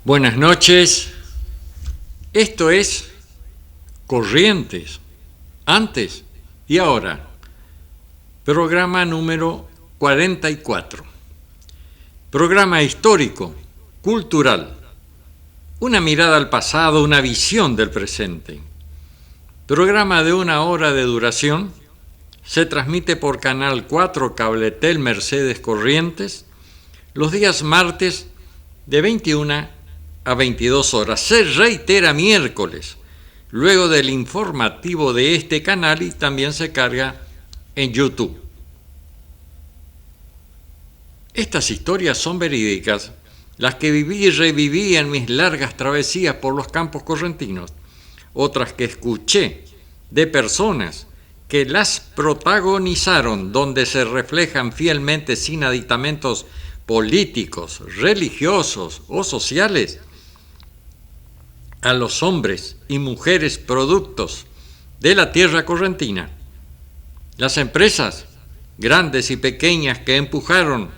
Buenas noches. Esto es Corrientes, antes y ahora. Programa número 44. Programa histórico, cultural. Una mirada al pasado, una visión del presente. Programa de 1 hora de duración. Se transmite por Canal 4 Cabletel Mercedes Corrientes los días martes de 21 a 22 horas. Se reitera miércoles, luego del informativo de este canal, y también se carga en YouTube. Estas historias son verídicas, las que viví y reviví en mis largas travesías por los campos correntinos, otras que escuché de personas que las protagonizaron, donde se reflejan fielmente sin aditamentos políticos, religiosos o sociales, a los hombres y mujeres productos de la tierra correntina, las empresas grandes y pequeñas que empujaron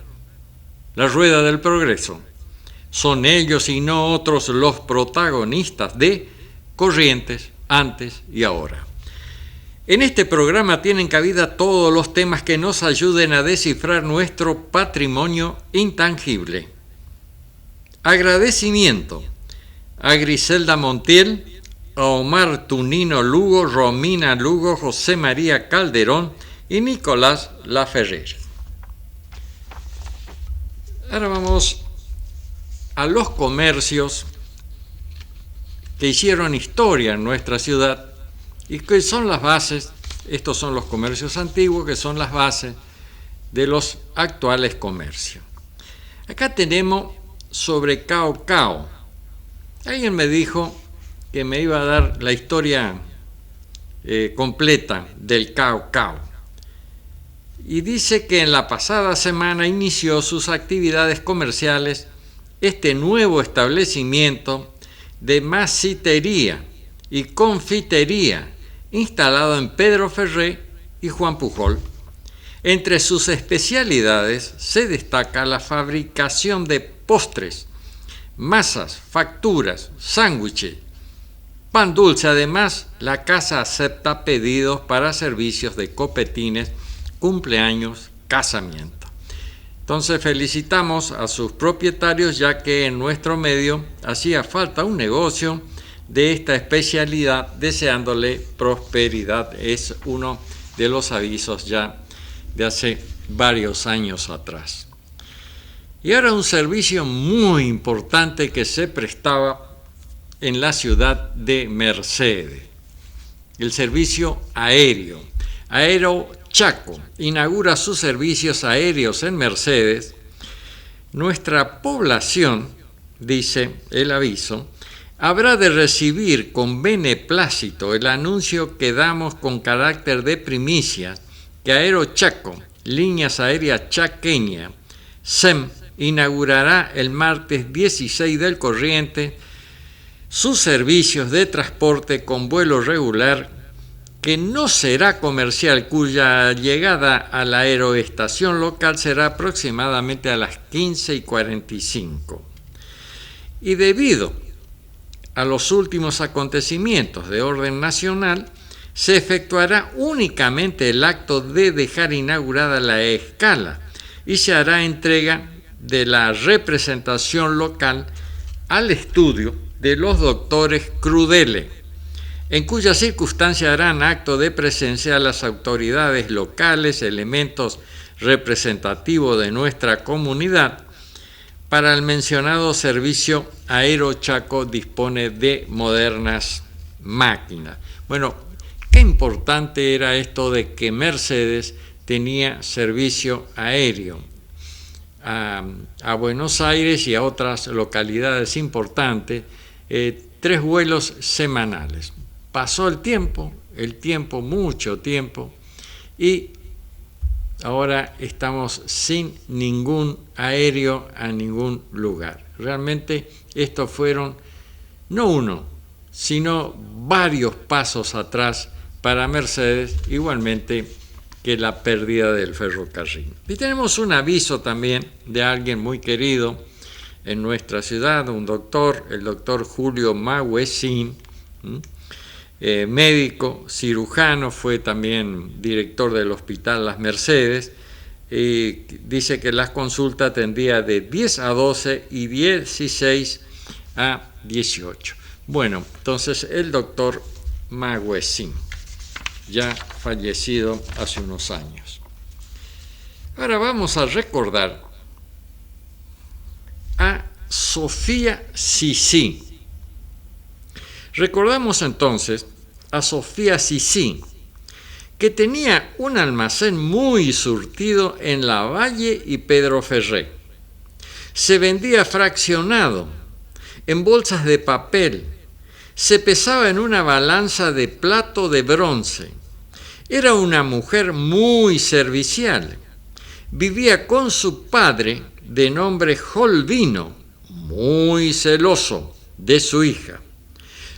la rueda del progreso. Son ellos y no otros los protagonistas de Corrientes antes y ahora. En este programa tienen cabida todos los temas que nos ayuden a descifrar nuestro patrimonio intangible. Agradecimiento a Griselda Montiel, a Omar Tunino Lugo, Romina Lugo, José María Calderón y Nicolás Laferrer. Ahora vamos a los comercios que hicieron historia en nuestra ciudad y que son las bases. Estos son los comercios antiguos, que son las bases de los actuales comercios. Acá tenemos sobre Cao Cao. Alguien me dijo que me iba a dar la historia completa del Cao Cao. Y dice que en la pasada semana inició sus actividades comerciales este nuevo establecimiento de masitería y confitería instalado en Pedro Ferré y Juan Pujol. Entre sus especialidades se destaca la fabricación de postres, masas, facturas, sándwiches, pan dulce. Además, la casa acepta pedidos para servicios de copetines, cumpleaños, casamiento. Entonces felicitamos a sus propietarios, ya que en nuestro medio hacía falta un negocio de esta especialidad, deseándole prosperidad. Es uno de los avisos ya de hace varios años atrás. Y ahora un servicio muy importante que se prestaba en la ciudad de Mercedes, el servicio aéreo. Aerochaco inaugura sus servicios aéreos en Mercedes. Nuestra población, dice el aviso, habrá de recibir con beneplácito el anuncio que damos con carácter de primicia que Aerochaco, Líneas Aéreas Chaqueña, SEM, inaugurará el martes 16 del corriente sus servicios de transporte con vuelo regular, que no será comercial, cuya llegada a la aeroestación local será aproximadamente a las 15:45. Y debido a los últimos acontecimientos de orden nacional, se efectuará únicamente el acto de dejar inaugurada la escala y se hará entrega de la representación local al estudio de los doctores Crudele, en cuya circunstancia harán acto de presencia las autoridades locales, elementos representativos de nuestra comunidad. Para el mencionado servicio, Aerochaco dispone de modernas máquinas. Bueno, qué importante era esto de que Mercedes tenía servicio aéreo a Buenos Aires y a otras localidades importantes, 3 vuelos semanales. Pasó el tiempo, mucho tiempo, y ahora estamos sin ningún aéreo a ningún lugar. Realmente estos fueron no uno, sino varios pasos atrás para Mercedes, igualmente que la pérdida del ferrocarril. Y tenemos un aviso también de alguien muy querido, en nuestra ciudad, un doctor, el doctor Julio Mahuesín, médico, cirujano, fue también director del Hospital Las Mercedes, y dice que las consultas tendrían de 10 a 12 y 16 a 18. Bueno, entonces el doctor Mahuesín, ya fallecido hace unos años. Ahora vamos a recordar a Sofía Sissi. Recordamos entonces a Sofía Sissi, que tenía un almacén muy surtido en Lavalle y Pedro Ferré. Se vendía fraccionado, en bolsas de papel, se pesaba en una balanza de plato de bronce. Era una mujer muy servicial. Vivía con su padre, de nombre Jolvino, muy celoso de su hija.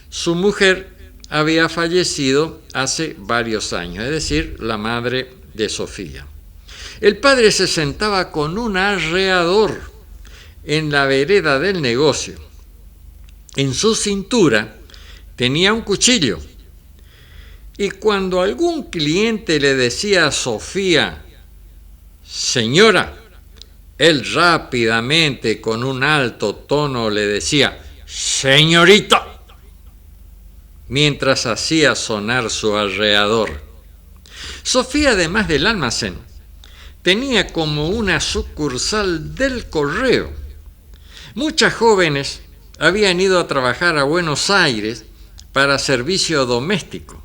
Su mujer había fallecido hace varios años, es decir, la madre de Sofía. El padre se sentaba con un arreador en la vereda del negocio. En su cintura tenía un cuchillo. Y cuando algún cliente le decía a Sofía, señora, él rápidamente, con un alto tono, le decía, señorita, mientras hacía sonar su arreador. Sofía, además del almacén, tenía como una sucursal del correo. Muchas jóvenes habían ido a trabajar a Buenos Aires para servicio doméstico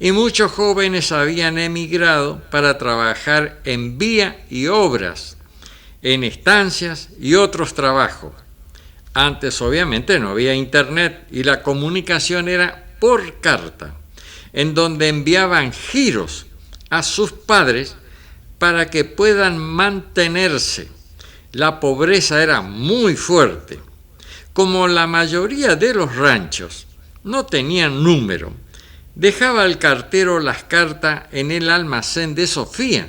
y muchos jóvenes habían emigrado para trabajar en vía y obras, en estancias y otros trabajos. Antes obviamente no había internet y la comunicación era por carta, en donde enviaban giros a sus padres para que puedan mantenerse. La pobreza era muy fuerte. Como la mayoría de los ranchos no tenían número, dejaba el cartero las cartas en el almacén de Sofía.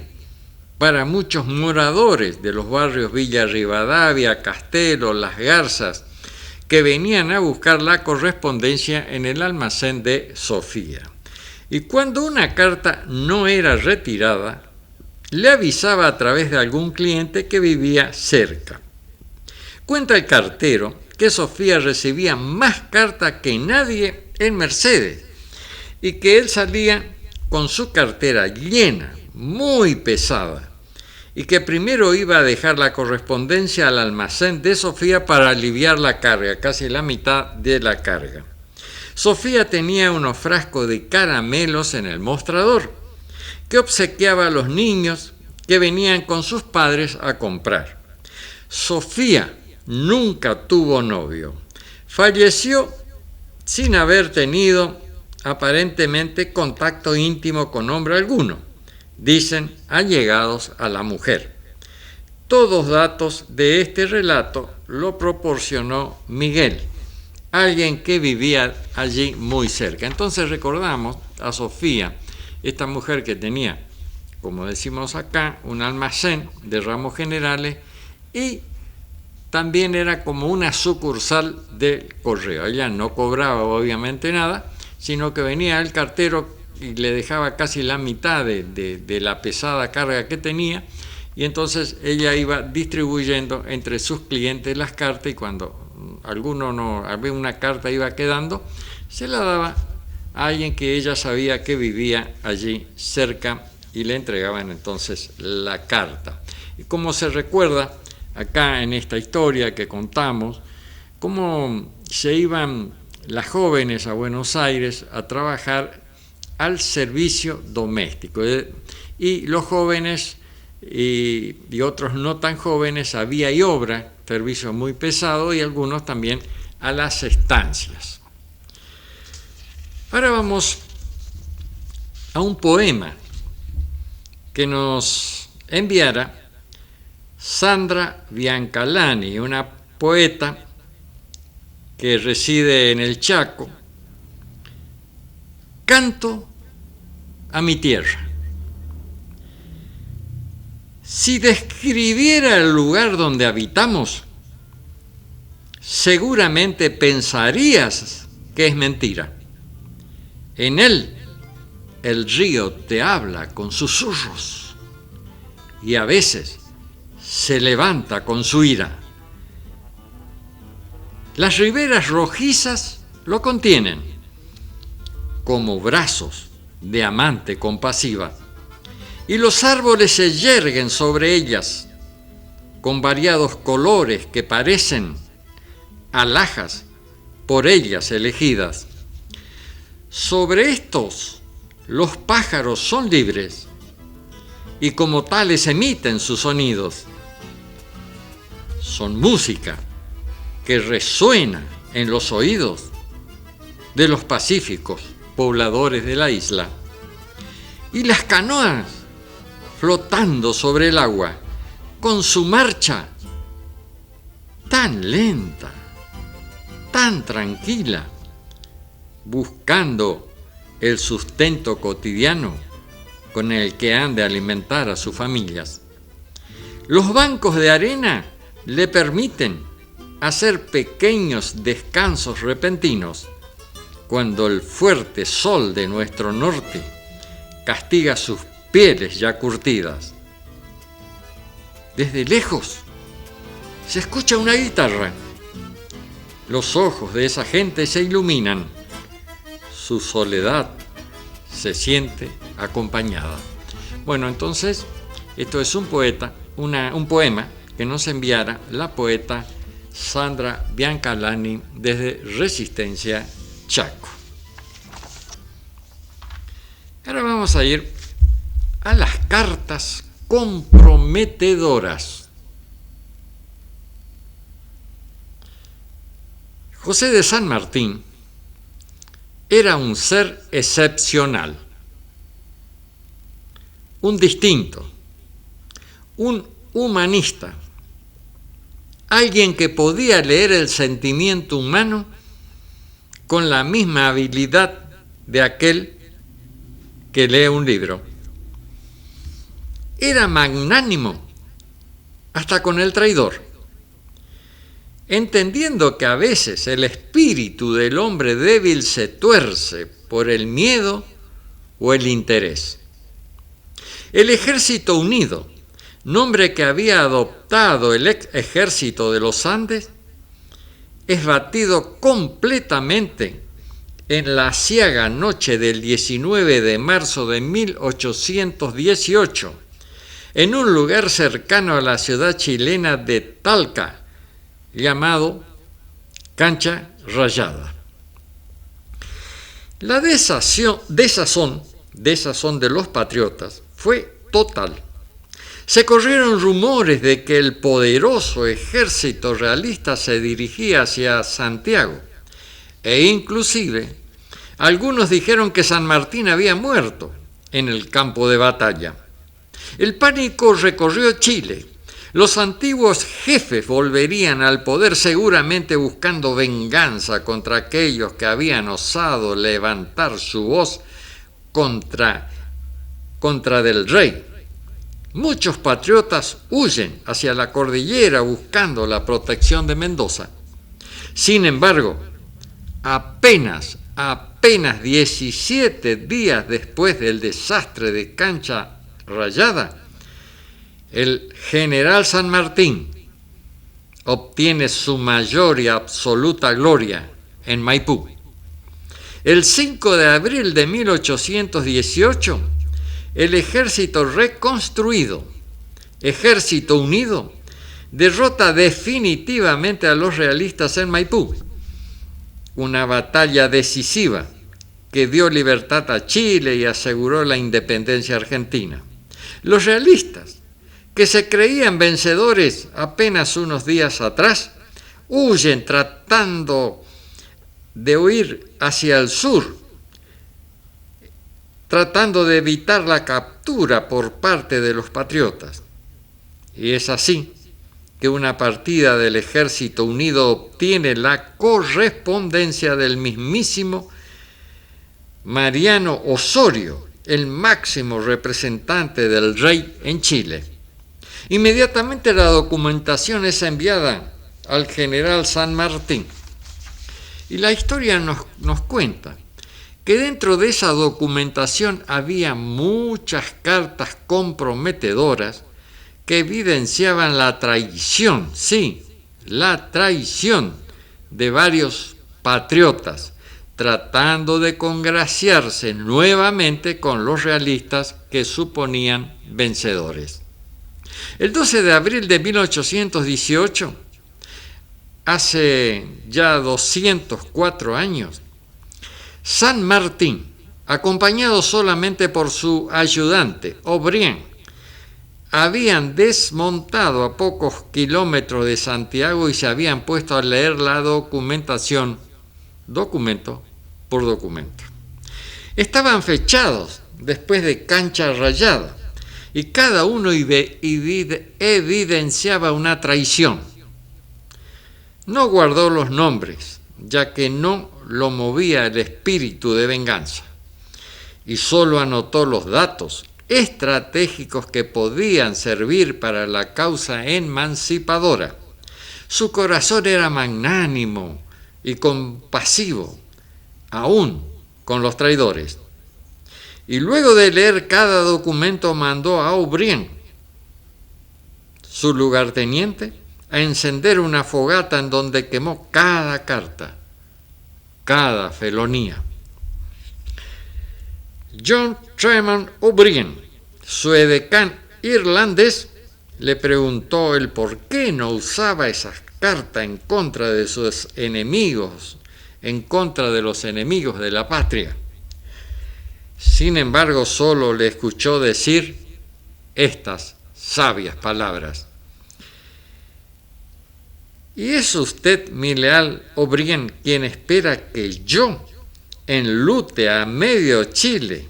Para muchos moradores de los barrios Villa Rivadavia, Castelo, Las Garzas, que venían a buscar la correspondencia en el almacén de Sofía. Y cuando una carta no era retirada, le avisaba a través de algún cliente que vivía cerca. Cuenta el cartero que Sofía recibía más cartas que nadie en Mercedes y que él salía con su cartera llena, muy pesada, y que primero iba a dejar la correspondencia al almacén de Sofía para aliviar la carga, casi la mitad de la carga. Sofía tenía unos frascos de caramelos en el mostrador que obsequiaba a los niños que venían con sus padres a comprar. Sofía nunca tuvo novio. Falleció sin haber tenido aparentemente contacto íntimo con hombre alguno, dicen allegados a la mujer. Todos datos de este relato lo proporcionó Miguel, alguien que vivía allí muy cerca. Entonces recordamos a Sofía, esta mujer que tenía, como decimos acá, un almacén de ramos generales y también era como una sucursal del correo. Ella no cobraba obviamente nada, sino que venía el cartero y le dejaba casi la mitad de la pesada carga que tenía, y entonces ella iba distribuyendo entre sus clientes las cartas, y cuando alguna carta iba quedando, se la daba a alguien que ella sabía que vivía allí cerca y le entregaban entonces la carta. Y como se recuerda acá en esta historia que contamos, cómo se iban las jóvenes a Buenos Aires a trabajar al servicio doméstico, y los jóvenes y otros no tan jóvenes a vía y obra, servicio muy pesado, y algunos también a las estancias. Ahora vamos a un poema que nos enviara Sandra Biancalani, una poeta que reside en el Chaco. Canto a mi tierra. Si describiera el lugar donde habitamos, seguramente pensarías que es mentira. En él, el río te habla con susurros y a veces se levanta con su ira. Las riberas rojizas lo contienen, como brazos de amante compasiva, y los árboles se yerguen sobre ellas, con variados colores que parecen alhajas por ellas elegidas. Sobre estos, los pájaros son libres, y como tales emiten sus sonidos. Son música que resuena en los oídos de los pacíficos pobladores de la isla. Y las canoas flotando sobre el agua, con su marcha tan lenta, tan tranquila, buscando el sustento cotidiano con el que han de alimentar a sus familias. Los bancos de arena le permiten hacer pequeños descansos repentinos cuando el fuerte sol de nuestro norte castiga sus pieles ya curtidas. Desde lejos se escucha una guitarra. Los ojos de esa gente se iluminan. Su soledad se siente acompañada. Bueno, entonces, esto es un poema que nos enviara la poeta Sandra Biancalani desde Resistencia, Chaco. Ahora vamos a ir a las cartas comprometedoras. José de San Martín era un ser excepcional, un distinto, un humanista, alguien que podía leer el sentimiento humano con la misma habilidad de aquel que lee un libro. Era magnánimo hasta con el traidor, entendiendo que a veces el espíritu del hombre débil se tuerce por el miedo o el interés. El Ejército Unido, nombre que había adoptado el ex ejército de los Andes, es batido completamente en la aciaga noche del 19 de marzo de 1818, en un lugar cercano a la ciudad chilena de Talca, llamado Cancha Rayada. La desazón de los patriotas fue total. Se corrieron rumores de que el poderoso ejército realista se dirigía hacia Santiago, e inclusive algunos dijeron que San Martín había muerto en el campo de batalla. El pánico recorrió Chile. Los antiguos jefes volverían al poder seguramente buscando venganza contra aquellos que habían osado levantar su voz contra del rey. Muchos patriotas huyen hacia la cordillera buscando la protección de Mendoza. Sin embargo, apenas 17 días después del desastre de Cancha Rayada, el general San Martín obtiene su mayor y absoluta gloria en Maipú. El 5 de abril de 1818, el ejército reconstruido, Ejército Unido, derrota definitivamente a los realistas en Maipú. Una batalla decisiva que dio libertad a Chile y aseguró la independencia argentina. Los realistas, que se creían vencedores apenas unos días atrás, huyen tratando de huir hacia el sur, tratando de evitar la captura por parte de los patriotas. Y es así que una partida del Ejército Unido obtiene la correspondencia del mismísimo Mariano Osorio, el máximo representante del rey en Chile. Inmediatamente la documentación es enviada al general San Martín. Y la historia nos cuenta que dentro de esa documentación había muchas cartas comprometedoras que evidenciaban la traición, sí, la traición de varios patriotas, tratando de congraciarse nuevamente con los realistas que suponían vencedores. El 12 de abril de 1818, hace ya 204 años, San Martín, acompañado solamente por su ayudante, O'Brien, habían desmontado a pocos kilómetros de Santiago y se habían puesto a leer la documentación, documento por documento. Estaban fechados después de cancha rayada y cada uno evidenciaba una traición. No guardó los nombres, ya que no lo movía el espíritu de venganza, y solo anotó los datos estratégicos que podían servir para la causa emancipadora. Su corazón era magnánimo y compasivo, aún con los traidores. Y luego de leer cada documento mandó a O'Brien, su lugarteniente, a encender una fogata en donde quemó cada carta, cada felonía. John Tremont O'Brien, su edecán irlandés, le preguntó el por qué no usaba esas cartas en contra de sus enemigos, en contra de los enemigos de la patria. Sin embargo, solo le escuchó decir estas sabias palabras: ¿y es usted, mi leal O'Brien, quien espera que yo enlute a medio Chile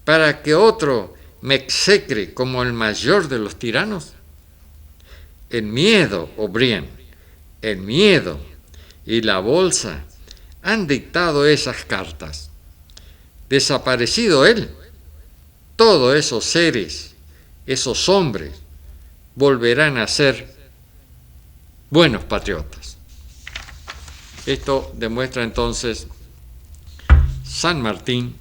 para que otro me execre como el mayor de los tiranos? El miedo, O'Brien, el miedo y la bolsa han dictado esas cartas. Desaparecido él, todos esos seres, esos hombres, volverán a ser buenos patriotas. Esto demuestra entonces San Martín,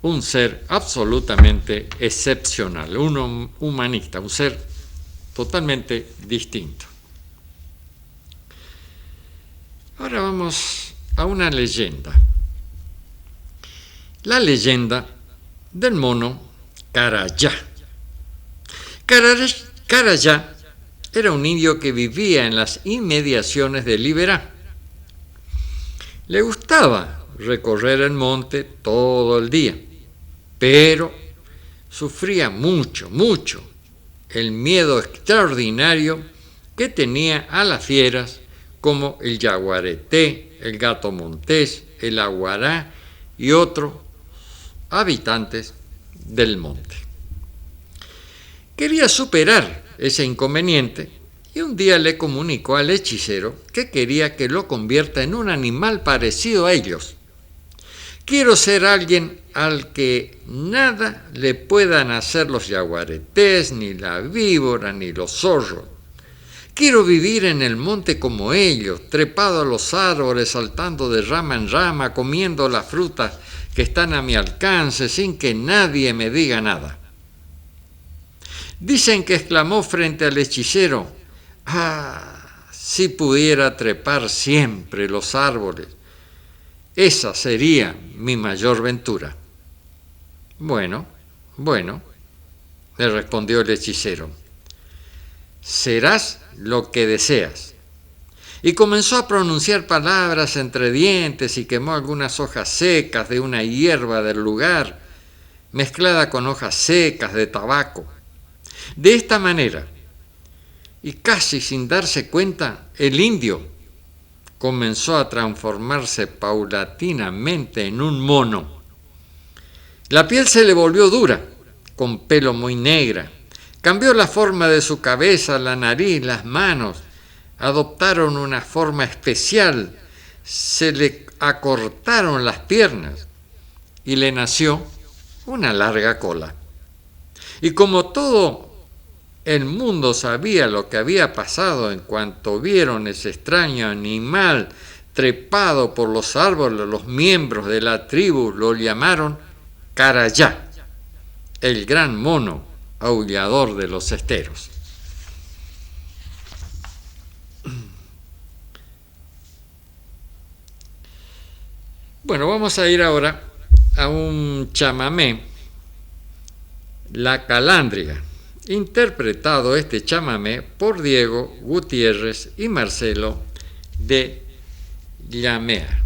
un ser absolutamente excepcional, un humanista, un ser totalmente distinto. Ahora vamos a una leyenda. La leyenda del mono Carayá. Carayá era un indio que vivía en las inmediaciones de Liberá. Le gustaba recorrer el monte todo el día, pero sufría mucho el miedo extraordinario que tenía a las fieras como el yaguareté, el gato montés, el aguará y otros habitantes del monte. Quería superar ese inconveniente y un día le comunicó al hechicero que quería que lo convierta en un animal parecido a ellos. Quiero ser alguien al que nada le puedan hacer los yaguaretés, ni la víbora, ni los zorros. Quiero vivir en el monte como ellos, trepado a los árboles, saltando de rama en rama, comiendo las frutas que están a mi alcance, sin que nadie me diga nada. Dicen que exclamó frente al hechicero: «Ah, si pudiera trepar siempre los árboles, esa sería mi mayor ventura». Bueno, le respondió el hechicero, serás lo que deseas. Y comenzó a pronunciar palabras entre dientes y quemó algunas hojas secas de una hierba del lugar, mezclada con hojas secas de tabaco. De esta manera, y casi sin darse cuenta, el indio comenzó a transformarse paulatinamente en un mono. La piel se le volvió dura, con pelo muy negra. Cambió la forma de su cabeza, la nariz, las manos. Adoptaron una forma especial. Se le acortaron las piernas y le nació una larga cola. Y como todo El mundo sabía lo que había pasado en cuanto vieron ese extraño animal trepado por los árboles. Los miembros de la tribu lo llamaron Carayá, el gran mono aullador de los esteros. Bueno, vamos a ir ahora a un chamamé, La Calandria, interpretado este chamamé por Diego Gutiérrez y Marcelo de Llamea.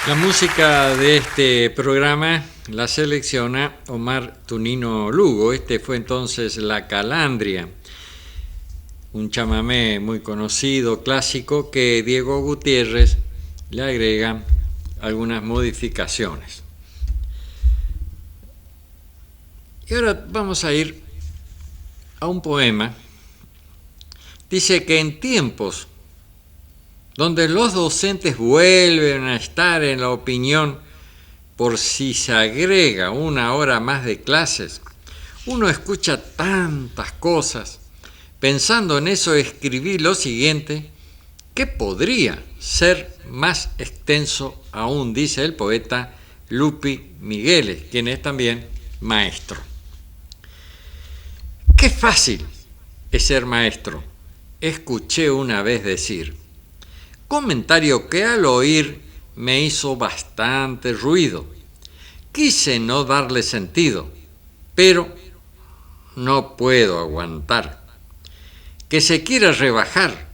La música de este programa la selecciona Omar Tunino Lugo. Este fue entonces La Calandria, un chamamé muy conocido, clásico, que Diego Gutiérrez le agrega algunas modificaciones. Y ahora vamos a ir a un poema. Dice que en tiempos donde los docentes vuelven a estar en la opinión por si se agrega una hora más de clases, uno escucha tantas cosas. Pensando en eso, escribí lo siguiente, que podría ser más extenso aún, dice el poeta Lupi Migueles, quien es también maestro. Qué fácil es ser maestro, escuché una vez decir. Comentario que al oír me hizo bastante ruido. Quise no darle sentido, pero no puedo aguantar que se quiera rebajar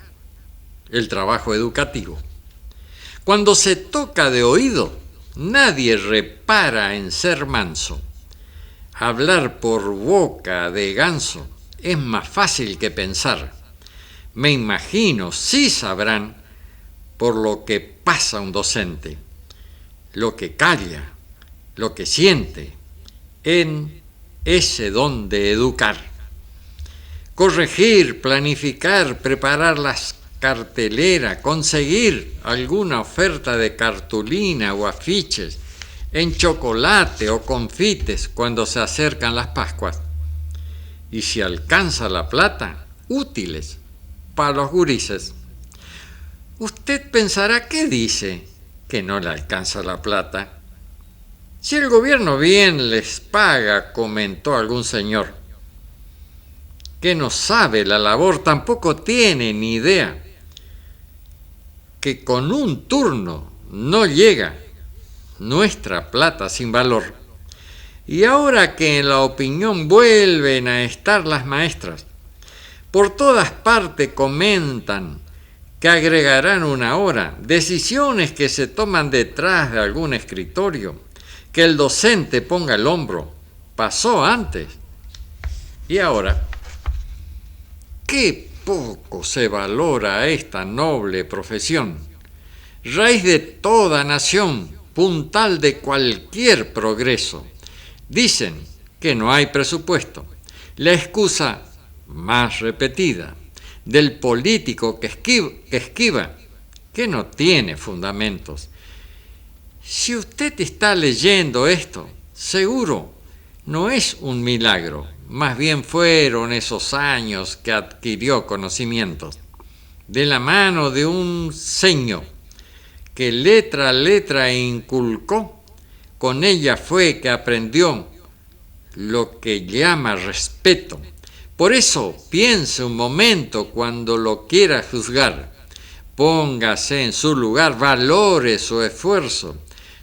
el trabajo educativo. Cuando se toca de oído, nadie repara en ser manso. Hablar por boca de ganso es más fácil que pensar. Me imagino, sí sabrán, por lo que pasa un docente, lo que calla, lo que siente, en ese donde educar. Corregir, planificar, preparar las cartelera, conseguir alguna oferta de cartulina o afiches en chocolate o confites cuando se acercan las Pascuas. Y si alcanza la plata, útiles para los gurises. Usted pensará, ¿qué dice? Que no le alcanza la plata. Si el gobierno bien les paga, comentó algún señor, que no sabe la labor, tampoco tiene ni idea, que con un turno no llega nuestra plata sin valor. Y ahora que en la opinión vuelven a estar las maestras, por todas partes comentan que agregarán una hora, decisiones que se toman detrás de algún escritorio, que el docente ponga el hombro, pasó antes. Y ahora, qué poco se valora esta noble profesión, raíz de toda nación, puntal de cualquier progreso. Dicen que no hay presupuesto. La excusa más repetida del político que esquiva, que no tiene fundamentos. Si usted está leyendo esto, seguro no es un milagro, más bien fueron esos años que adquirió conocimientos, de la mano de un señor que letra a letra inculcó. Con ella fue que aprendió lo que llama respeto. Por eso piense un momento cuando lo quiera juzgar. Póngase en su lugar, valore su esfuerzo.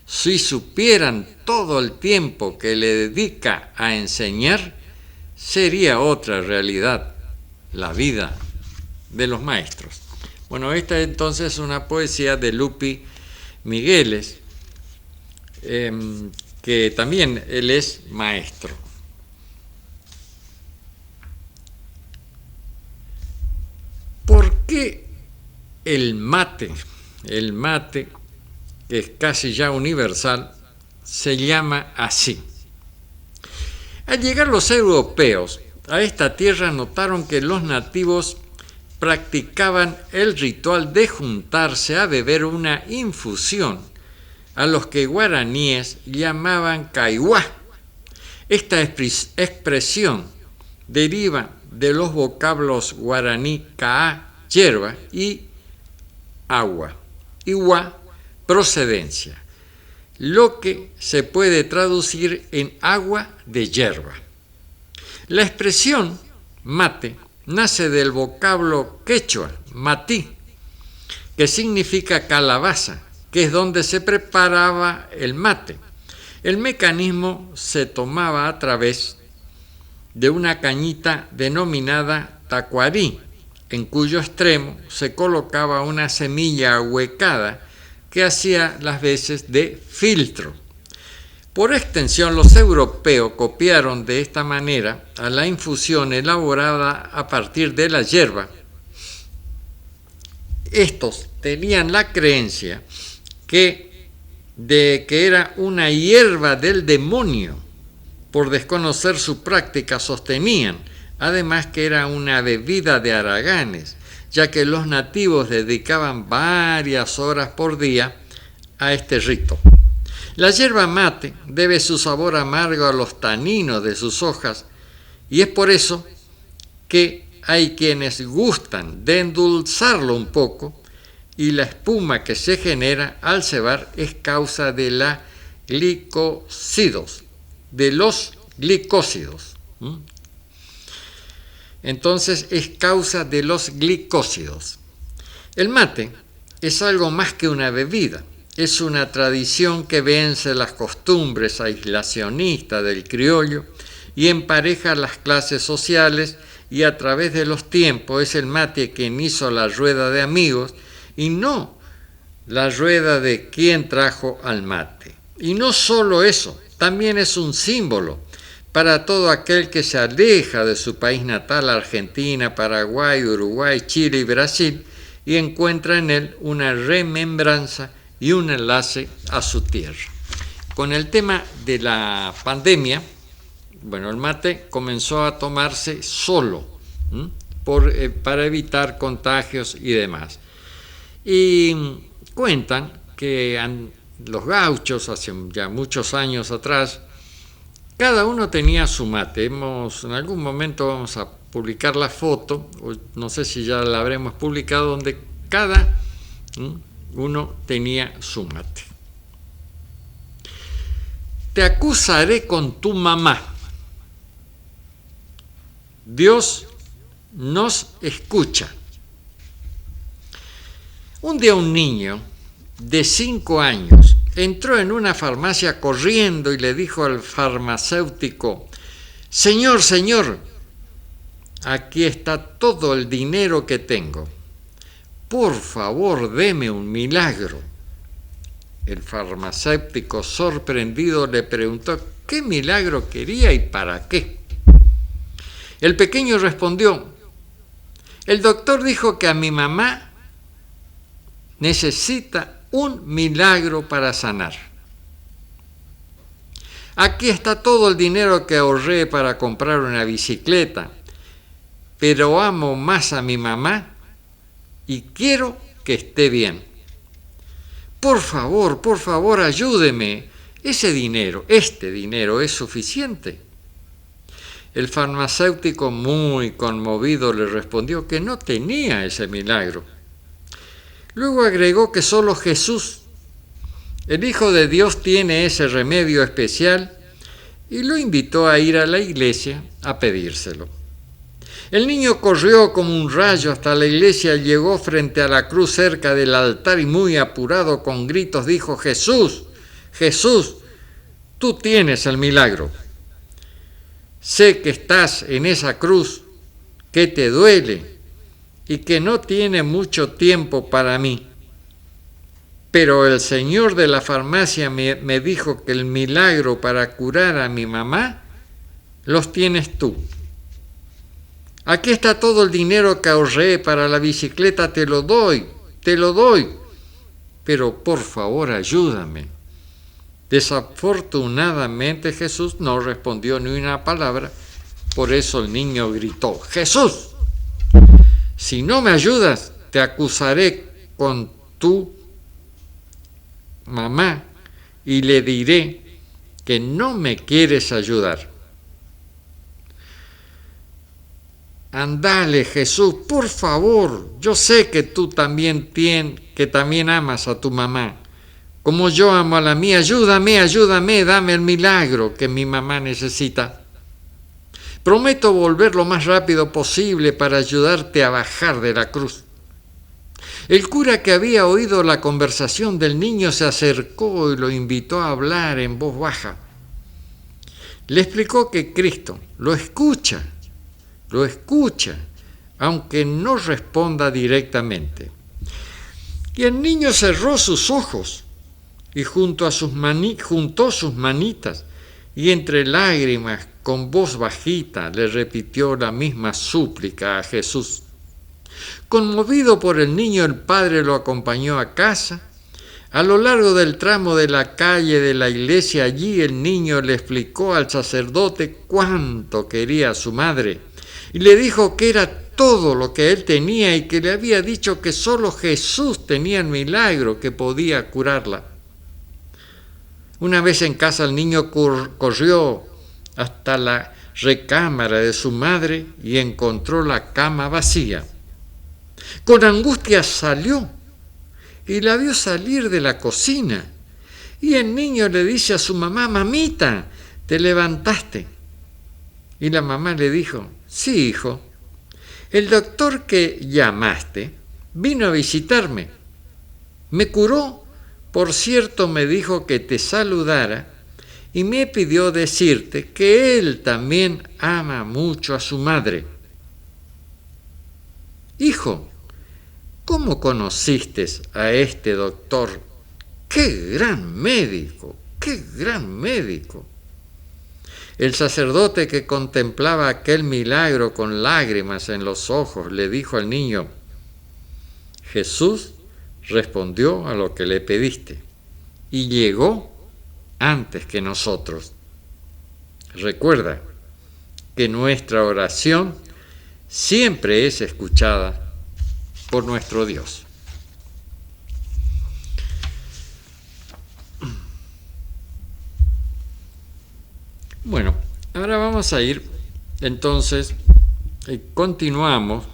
Si supieran todo el tiempo que le dedica a enseñar, sería otra realidad la vida de los maestros. Bueno, esta entonces es una poesía de Lupi Migueles, que también él es maestro. ¿Por qué el mate, que es casi ya universal, se llama así? Al llegar los europeos a esta tierra notaron que los nativos practicaban el ritual de juntarse a beber una infusión a los que guaraníes llamaban caihuá. Esta expresión deriva de los vocablos guaraní caá, hierba, y agua, iwa, procedencia, lo que se puede traducir en agua de hierba. La expresión mate nace del vocablo quechua, matí, que significa calabaza, que es donde se preparaba el mate. El mecanismo se tomaba a través de una cañita denominada tacuarí, en cuyo extremo se colocaba una semilla ahuecada que hacía las veces de filtro. Por extensión, los europeos copiaron de esta manera a la infusión elaborada a partir de la hierba. Estos tenían la creencia de que era una hierba del demonio. Por desconocer su práctica sostenían, además, que era una bebida de haraganes, ya que los nativos dedicaban varias horas por día a este rito. La yerba mate debe su sabor amargo a los taninos de sus hojas, y es por eso que hay quienes gustan de endulzarlo un poco, y la espuma que se genera al cebar es causa de los glicósidos. Entonces es causa de los glicósidos. El mate es algo más que una bebida, es una tradición que vence las costumbres aislacionistas del criollo y empareja las clases sociales, y a través de los tiempos es el mate quien hizo la rueda de amigos y no la rueda de quien trajo al mate. Y no solo eso, también es un símbolo para todo aquel que se aleja de su país natal, Argentina, Paraguay, Uruguay, Chile y Brasil, y encuentra en él una remembranza y un enlace a su tierra. Con el tema de la pandemia, bueno, el mate comenzó a tomarse solo, para evitar contagios y demás. Y cuentan que los gauchos, hace ya muchos años atrás, cada uno tenía su mate. En algún momento vamos a publicar la foto, no sé si ya la habremos publicado, donde cada uno tenía su mate. Te acusaré con tu mamá. Dios nos escucha. Un día un niño de 5 años entró en una farmacia corriendo y le dijo al farmacéutico: Señor, señor, aquí está todo el dinero que tengo. Por favor, deme un milagro. El farmacéutico, sorprendido, le preguntó qué milagro quería y para qué. El pequeño respondió: el doctor dijo que a mi mamá necesita un milagro para sanar. Aquí está todo el dinero que ahorré para comprar una bicicleta, pero amo más a mi mamá y quiero que esté bien. Por favor, ayúdeme. Este dinero es suficiente. El farmacéutico, muy conmovido, le respondió que no tenía ese milagro. Luego agregó que solo Jesús, el Hijo de Dios, tiene ese remedio especial y lo invitó a ir a la iglesia a pedírselo. El niño corrió como un rayo hasta la iglesia, llegó frente a la cruz cerca del altar y muy apurado con gritos dijo: Jesús, Jesús, tú tienes el milagro. Sé que estás en esa cruz, que te duele y que no tiene mucho tiempo para mí. Pero el señor de la farmacia me dijo que el milagro para curar a mi mamá los tienes tú. Aquí está todo el dinero que ahorré para la bicicleta, te lo doy. Pero por favor, ayúdame. Desafortunadamente Jesús no respondió ni una palabra, por eso el niño gritó: Jesús, si no me ayudas, te acusaré con tu mamá y le diré que no me quieres ayudar. Andale, Jesús, por favor, yo sé que tú también amas a tu mamá, como yo amo a la mía. Ayúdame, dame el milagro que mi mamá necesita. Prometo volver lo más rápido posible para ayudarte a bajar de la cruz. El cura, que había oído la conversación del niño, se acercó y lo invitó a hablar en voz baja. Le explicó que Cristo lo escucha, aunque no responda directamente. Y el niño cerró sus ojos y juntó sus manitas y entre lágrimas, con voz bajita, le repitió la misma súplica a Jesús. Conmovido por el niño, el padre lo acompañó a casa. A lo largo del tramo de la calle de la iglesia, allí el niño le explicó al sacerdote cuánto quería a su madre y le dijo que era todo lo que él tenía y que le había dicho que solo Jesús tenía el milagro que podía curarla. Una vez en casa, el niño corrió hasta la recámara de su madre y encontró la cama vacía. Con angustia salió y la vio salir de la cocina. Y el niño le dice a su mamá: mamita, ¿te levantaste? Y la mamá le dijo: sí, hijo, el doctor que llamaste vino a visitarme. Me curó, por cierto, me dijo que te saludara y me pidió decirte que él también ama mucho a su madre. Hijo, ¿cómo conociste a este doctor? ¡Qué gran médico! ¡Qué gran médico! El sacerdote, que contemplaba aquel milagro con lágrimas en los ojos, le dijo al niño: Jesús respondió a lo que le pediste y llegó antes que nosotros. Recuerda que nuestra oración siempre es escuchada por nuestro Dios. Bueno, ahora vamos a ir, entonces, continuamos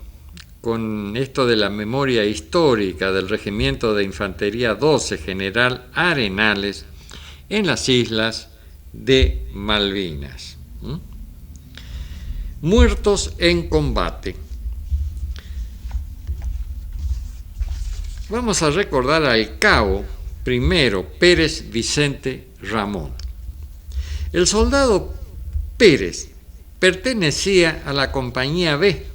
con esto de la memoria histórica del Regimiento de Infantería 12 General Arenales en las islas de Malvinas. Muertos en combate. Vamos a recordar al cabo primero Pérez Vicente Ramón. El soldado Pérez pertenecía a la Compañía B,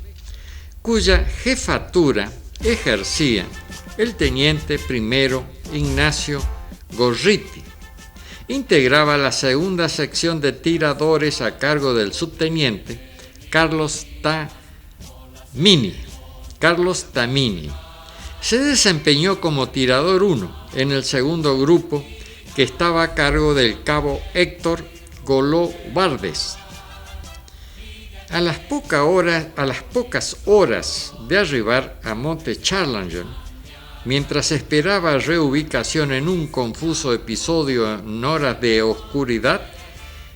cuya jefatura ejercía el teniente primero Ignacio Gorriti. Integraba la segunda sección de tiradores a cargo del subteniente Carlos Tamini. Se desempeñó como tirador 1 en el segundo grupo, que estaba a cargo del cabo Héctor Goló Bardes. A las pocas horas de arribar a Monte Challenger, mientras esperaba reubicación en un confuso episodio en horas de oscuridad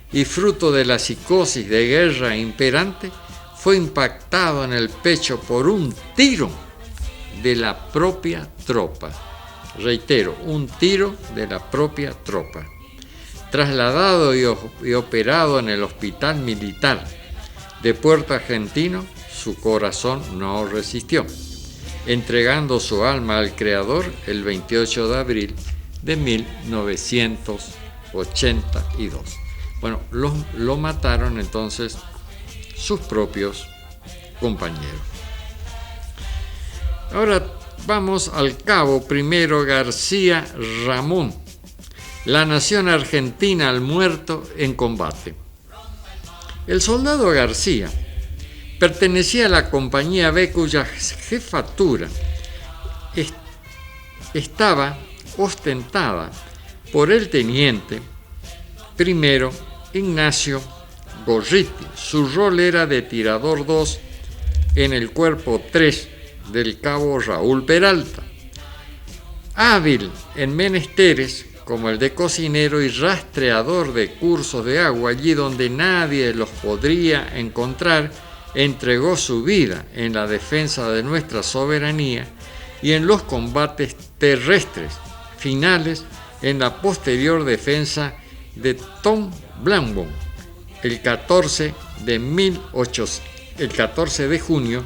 y fruto de la psicosis de guerra imperante, fue impactado en el pecho por un tiro de la propia tropa. Reitero, un tiro de la propia tropa. Trasladado y operado en el Hospital Militar de Puerto Argentino, su corazón no resistió, entregando su alma al Creador el 28 de abril de 1982. Bueno, lo mataron entonces sus propios compañeros. Ahora vamos al cabo primero García Ramón, la nación argentina al muerto en combate. El soldado García pertenecía a la Compañía B, cuya jefatura estaba ostentada por el teniente primero Ignacio Gorriti. Su rol era de tirador 2 en el cuerpo 3 del cabo Raúl Peralta. Hábil en menesteres como el de cocinero y rastreador de cursos de agua, allí donde nadie los podría encontrar, entregó su vida en la defensa de nuestra soberanía y en los combates terrestres finales en la posterior defensa de Tomblampong el 14 de junio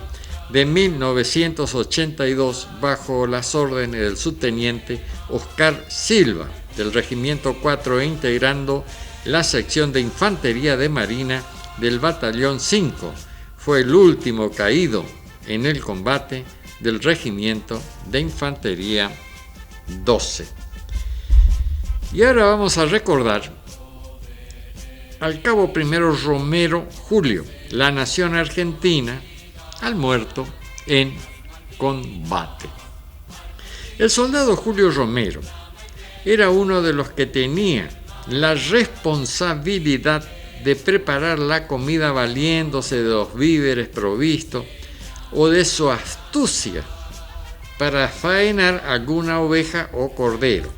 de 1982 bajo las órdenes del subteniente Oscar Silva del Regimiento 4 integrando la sección de Infantería de Marina del Batallón 5. Fue el último caído en el combate del Regimiento de Infantería 12. Y ahora vamos a recordar al cabo primero Romero Julio, la nación argentina al muerto en combate. El soldado Julio Romero era uno de los que tenía la responsabilidad de preparar la comida valiéndose de los víveres provistos o de su astucia para faenar alguna oveja o cordero.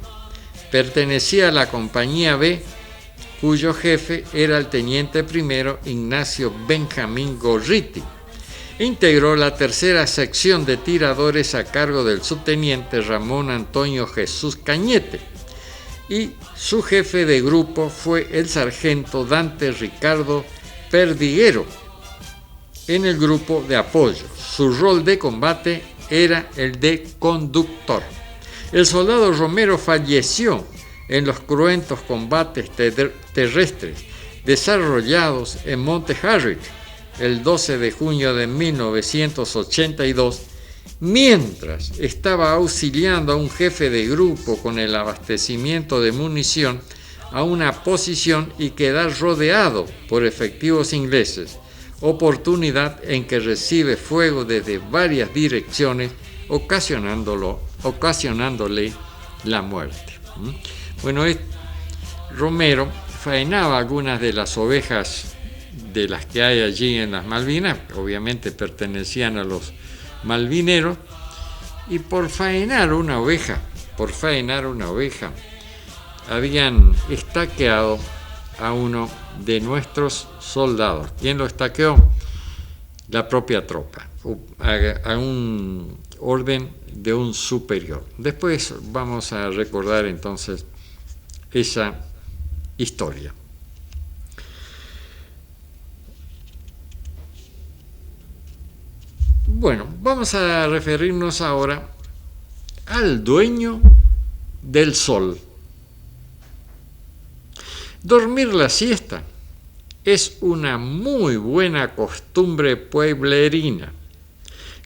Pertenecía a la Compañía B, cuyo jefe era el teniente primero Ignacio Benjamín Gorriti. Integró la tercera sección de tiradores a cargo del subteniente Ramón Antonio Jesús Cañete y su jefe de grupo fue el sargento Dante Ricardo Perdiguero en el grupo de apoyo. Su rol de combate era el de conductor. El soldado Romero falleció en los cruentos combates terrestres desarrollados en Monte Harriet el 12 de junio de 1982, mientras estaba auxiliando a un jefe de grupo con el abastecimiento de munición a una posición y quedar rodeado por efectivos ingleses, oportunidad en que recibe fuego desde varias direcciones, ocasionándole la muerte. Bueno, Romero faenaba algunas de las ovejas de las que hay allí en las Malvinas, obviamente pertenecían a los malvineros, y por faenar una oveja, habían estaqueado a uno de nuestros soldados. ¿Quién lo estaqueó? La propia tropa, a un orden de un superior. Después vamos a recordar entonces esa historia. Bueno, vamos a referirnos ahora al dueño del sol. Dormir la siesta es una muy buena costumbre pueblerina.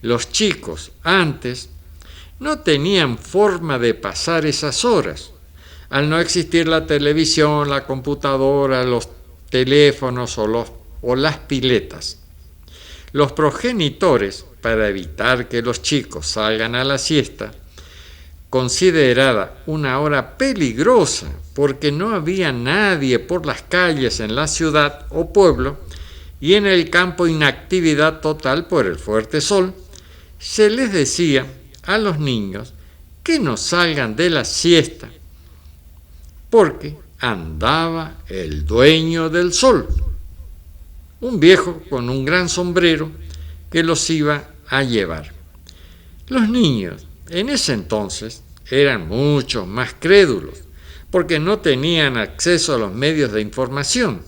Los chicos antes no tenían forma de pasar esas horas. Al no existir la televisión, la computadora, los teléfonos o las piletas. Los progenitores, para evitar que los chicos salgan a la siesta, considerada una hora peligrosa porque no había nadie por las calles en la ciudad o pueblo y en el campo inactividad total por el fuerte sol, se les decía a los niños que no salgan de la siesta porque andaba el dueño del sol, un viejo con un gran sombrero que los iba a llevar. Los niños en ese entonces eran mucho más crédulos, porque no tenían acceso a los medios de información.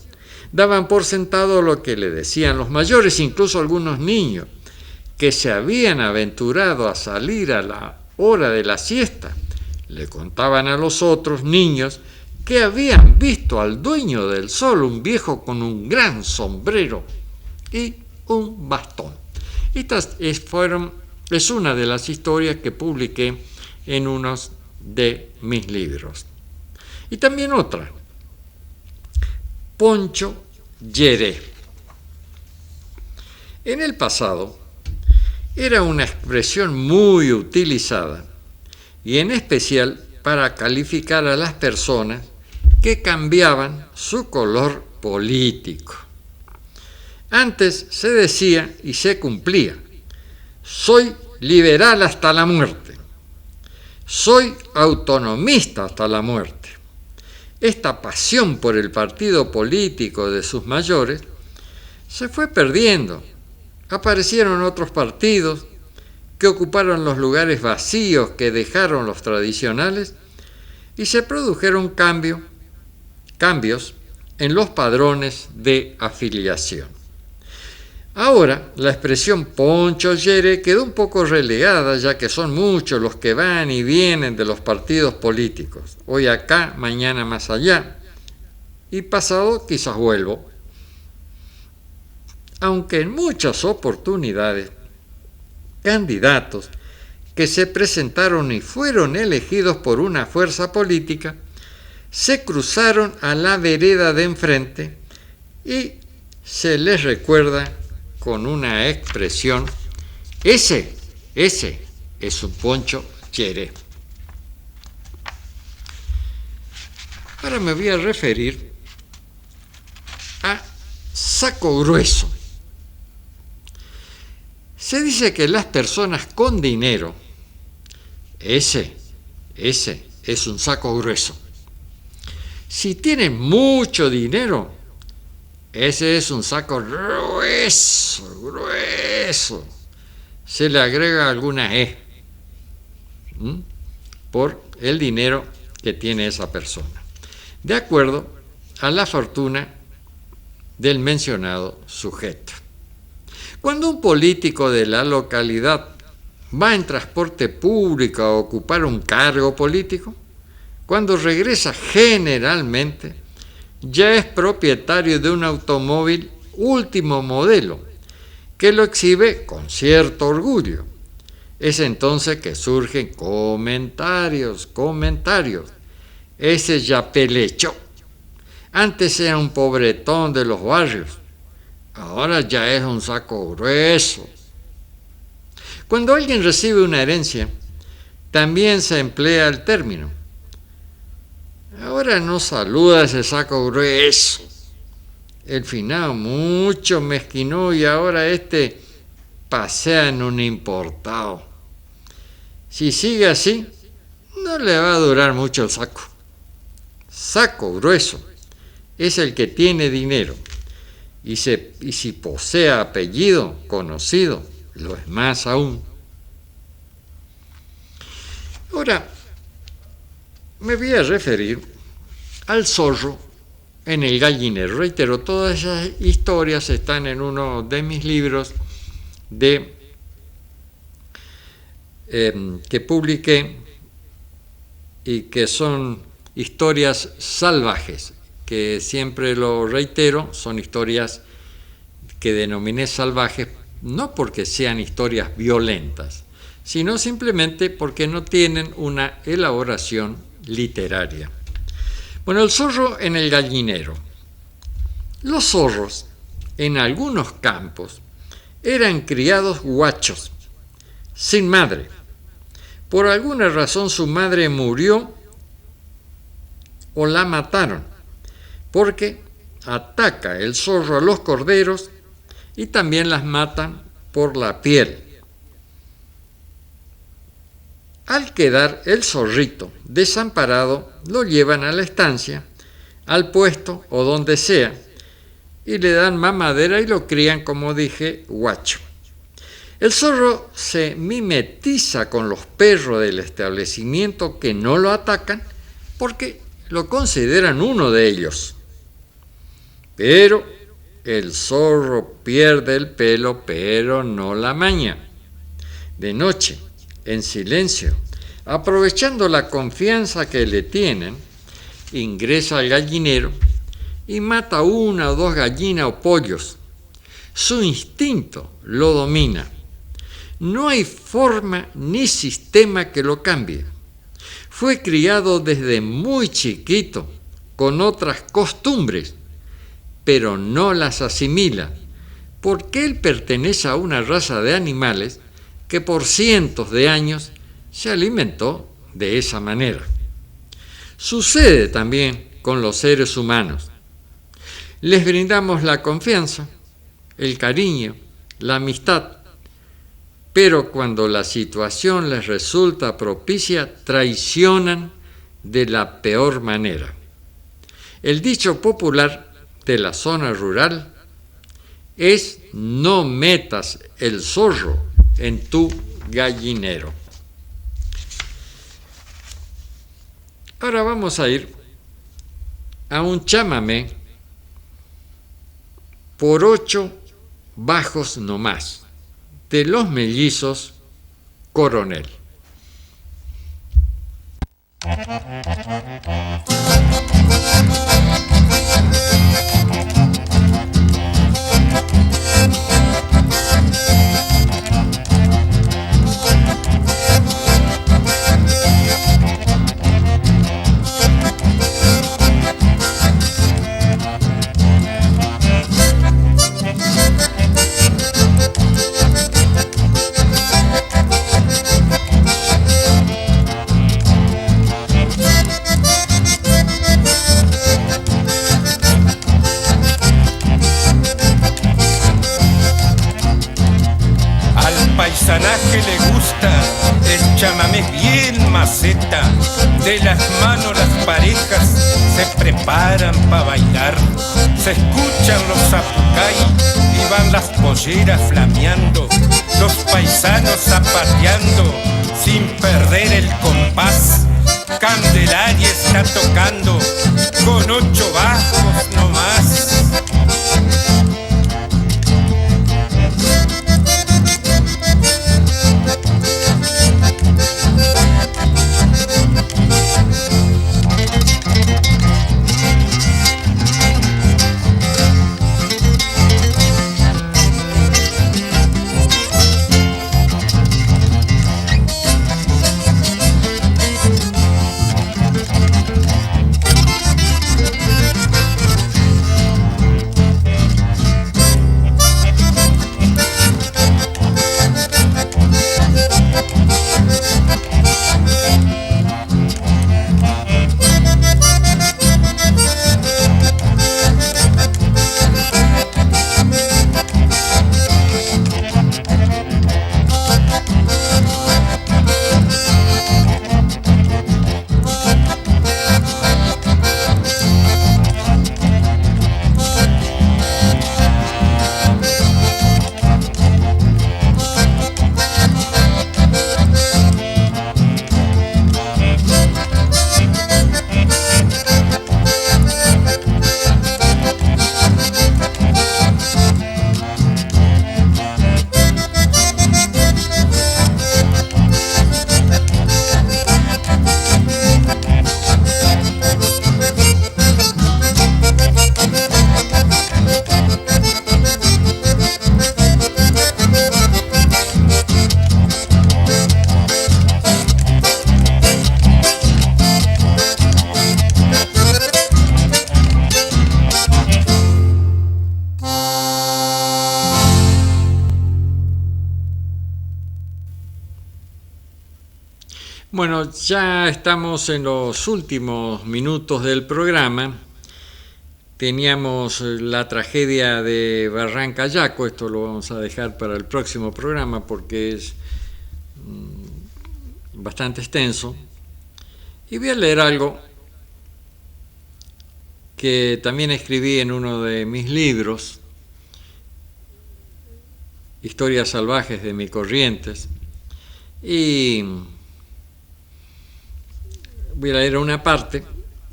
Daban por sentado lo que le decían los mayores, incluso algunos niños, que se habían aventurado a salir a la hora de la siesta. Le contaban a los otros niños que habían visto al dueño del sol, un viejo con un gran sombrero y un bastón. Estas es una de las historias que publiqué en uno de mis libros. Y también otra, Poncho Yeré. En el pasado era una expresión muy utilizada y en especial para calificar a las personas que cambiaban su color político. Antes se decía y se cumplía: soy liberal hasta la muerte, soy autonomista hasta la muerte. Esta pasión por el partido político de sus mayores se fue perdiendo. Aparecieron otros partidos que ocuparon los lugares vacíos que dejaron los tradicionales y se produjeron cambios en los padrones de afiliación. Ahora, la expresión Poncho Yeré quedó un poco relegada, ya que son muchos los que van y vienen de los partidos políticos. Hoy acá, mañana más allá, y pasado quizás vuelvo. Aunque en muchas oportunidades, candidatos que se presentaron y fueron elegidos por una fuerza política, se cruzaron a la vereda de enfrente y se les recuerda con una expresión: ese es un Poncho Yeré. Ahora me voy a referir a saco grueso. Se dice que las personas con dinero, ese es un saco grueso. Si tienen mucho dinero, ese es un saco grueso. Se le agrega alguna E por el dinero que tiene esa persona, de acuerdo a la fortuna del mencionado sujeto. Cuando un político de la localidad va en transporte público a ocupar un cargo político, cuando regresa generalmente ya es propietario de un automóvil último modelo que lo exhibe con cierto orgullo. Es entonces que surgen comentarios. Ese ya pelechó. Antes era un pobretón de los barrios. Ahora ya es un saco grueso. Cuando alguien recibe una herencia, también se emplea el término: ahora no saluda ese saco grueso. el finado mucho mezquinó y ahora pasea en un importado. Si sigue así, no le va a durar mucho el saco. Saco grueso es el que tiene dinero y si posee apellido conocido, lo es más aún. Ahora, me voy a referir al zorro en el gallinero. Reitero, todas esas historias están en uno de mis libros que publiqué y que son historias salvajes, que siempre lo reitero, son historias que denominé salvajes, no porque sean historias violentas, sino simplemente porque no tienen una elaboración literaria. Bueno, el zorro en el gallinero. Los zorros, en algunos campos, eran criados guachos, sin madre. Por alguna razón su madre murió o la mataron, porque ataca el zorro a los corderos y también las matan por la piel. Al quedar el zorrito desamparado, lo llevan a la estancia, al puesto o donde sea, y le dan mamadera y lo crían, como dije, guacho. El zorro se mimetiza con los perros del establecimiento que no lo atacan porque lo consideran uno de ellos. Pero el zorro pierde el pelo, pero no la maña. De noche, en silencio, aprovechando la confianza que le tienen, ingresa al gallinero y mata una o dos gallinas o pollos. Su instinto lo domina. No hay forma ni sistema que lo cambie. Fue criado desde muy chiquito con otras costumbres, pero no las asimila, porque él pertenece a una raza de animales que por cientos de años se alimentó de esa manera. Sucede también con los seres humanos. Les brindamos la confianza, el cariño, la amistad, pero cuando la situación les resulta propicia, traicionan de la peor manera. El dicho popular de la zona rural es: no metas el zorro en tu gallinero. Ahora vamos a ir a un chamamé por 8 bajos nomás, de los mellizos Coronel. Paisanaje le gusta el chamamé bien maceta. De las manos las parejas se preparan para bailar. Se escuchan los zapucay y van las polleras flameando. Los paisanos zapateando sin perder el compás. Candelaria está tocando con 8 bajos nomás. Bueno, ya estamos en los últimos minutos del programa. Teníamos la tragedia de Barranca Yaco, esto lo vamos a dejar para el próximo programa porque es bastante extenso. Y voy a leer algo que también escribí en uno de mis libros, Historias salvajes de mis corrientes, y voy a leer una parte,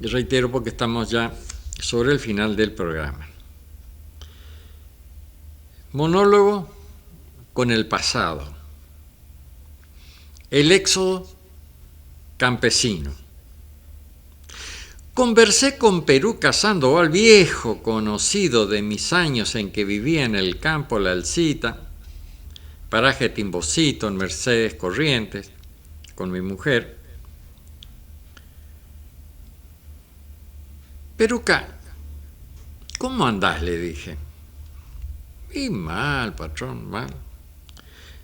y reitero porque estamos ya sobre el final del programa. Monólogo con el pasado. El éxodo campesino. Conversé con Peruca Sandoval, viejo conocido de mis años en que vivía en el campo La Alcita, paraje Timbocito, en Mercedes Corrientes, con mi mujer. Peruca, ¿cómo andás?, le dije. Y mal, patrón, mal.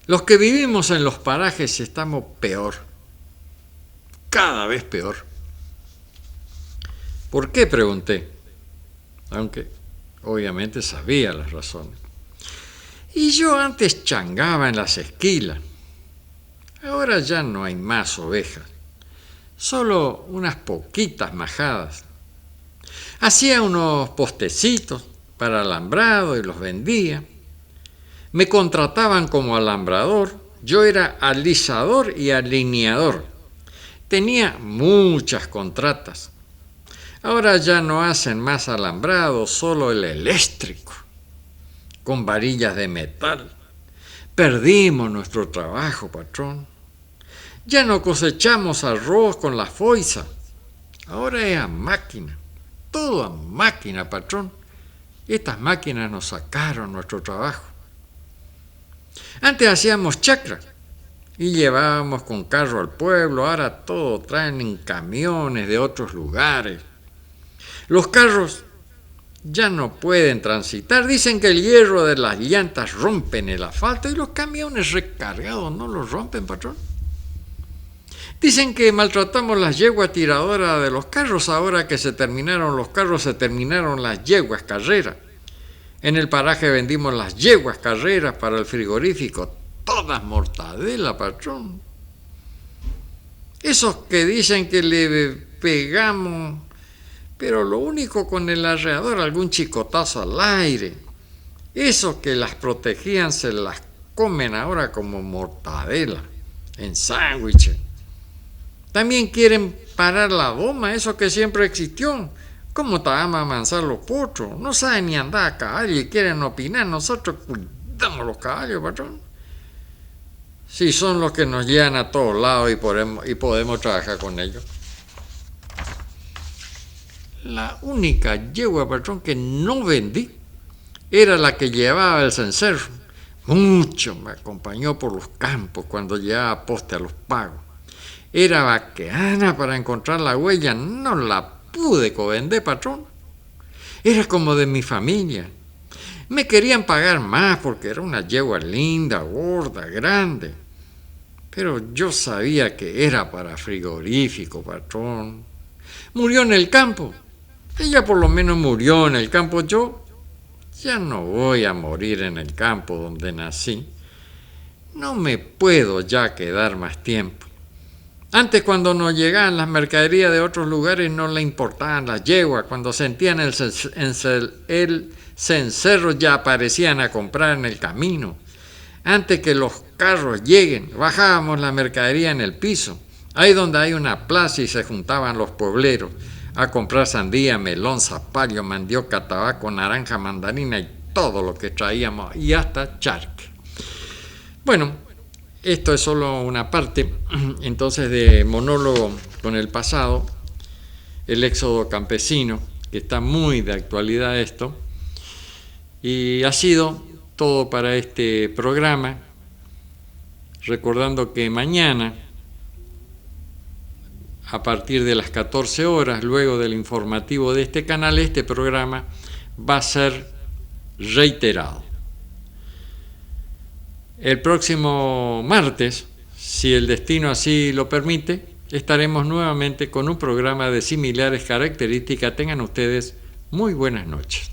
Los que vivimos en los parajes estamos peor, cada vez peor. ¿Por qué?, pregunté, aunque obviamente sabía las razones. Y yo antes changaba en las esquilas. Ahora ya no hay más ovejas, solo unas poquitas majadas. Hacía unos postecitos para alambrado y los vendía. Me contrataban como alambrador, yo era alisador y alineador. Tenía muchas contratas. Ahora ya no hacen más alambrado, solo el eléctrico, con varillas de metal. Perdimos nuestro trabajo, patrón. Ya no cosechamos arroz con la foiza. Ahora es a máquina, todo a máquina, patrón. Estas máquinas nos sacaron nuestro trabajo. Antes hacíamos chacra y llevábamos con carro al pueblo, ahora todo traen en camiones de otros lugares. Los carros ya no pueden transitar, dicen que el hierro de las llantas rompen el asfalto y los camiones recargados no los rompen, patrón. Dicen que maltratamos las yeguas tiradoras de los carros, ahora que se terminaron los carros, se terminaron las yeguas carreras. En el paraje vendimos las yeguas carreras para el frigorífico, todas mortadela, patrón. Esos que dicen que le pegamos, pero lo único con el arreador, algún chicotazo al aire. Esos que las protegían se las comen ahora como mortadela, en sándwiches. También quieren parar la doma, eso que siempre existió. ¿Cómo te van a amansar los potros? No saben ni andar a caballo y quieren opinar. Nosotros cuidamos los caballos, patrón. Si son los que nos llevan a todos lados y podemos trabajar con ellos. La única yegua, patrón, que no vendí era la que llevaba el cencerro. Mucho me acompañó por los campos cuando llevaba poste a los pagos. Era vaqueana para encontrar la huella, no la pude vender, patrón. Era como de mi familia. Me querían pagar más porque era una yegua linda, gorda, grande. Pero yo sabía que era para frigorífico, patrón. Murió en el campo. Ella por lo menos murió en el campo. Yo ya no voy a morir en el campo donde nací. No me puedo ya quedar más tiempo. Antes, cuando nos llegaban las mercaderías de otros lugares, no le importaban las yeguas. Cuando sentían el cencerro, ya aparecían a comprar en el camino. Antes que los carros lleguen, bajábamos la mercadería en el piso. Ahí donde hay una plaza y se juntaban los puebleros a comprar sandía, melón, zapallo, mandioca, tabaco, naranja, mandarina y todo lo que traíamos, y hasta charque. Bueno, esto es solo una parte, entonces, de monólogo con el pasado, el éxodo campesino, que está muy de actualidad esto, y ha sido todo para este programa, recordando que mañana, a partir de las 14 horas, luego del informativo de este canal, este programa va a ser reiterado. El próximo martes, si el destino así lo permite, estaremos nuevamente con un programa de similares características. Tengan ustedes muy buenas noches.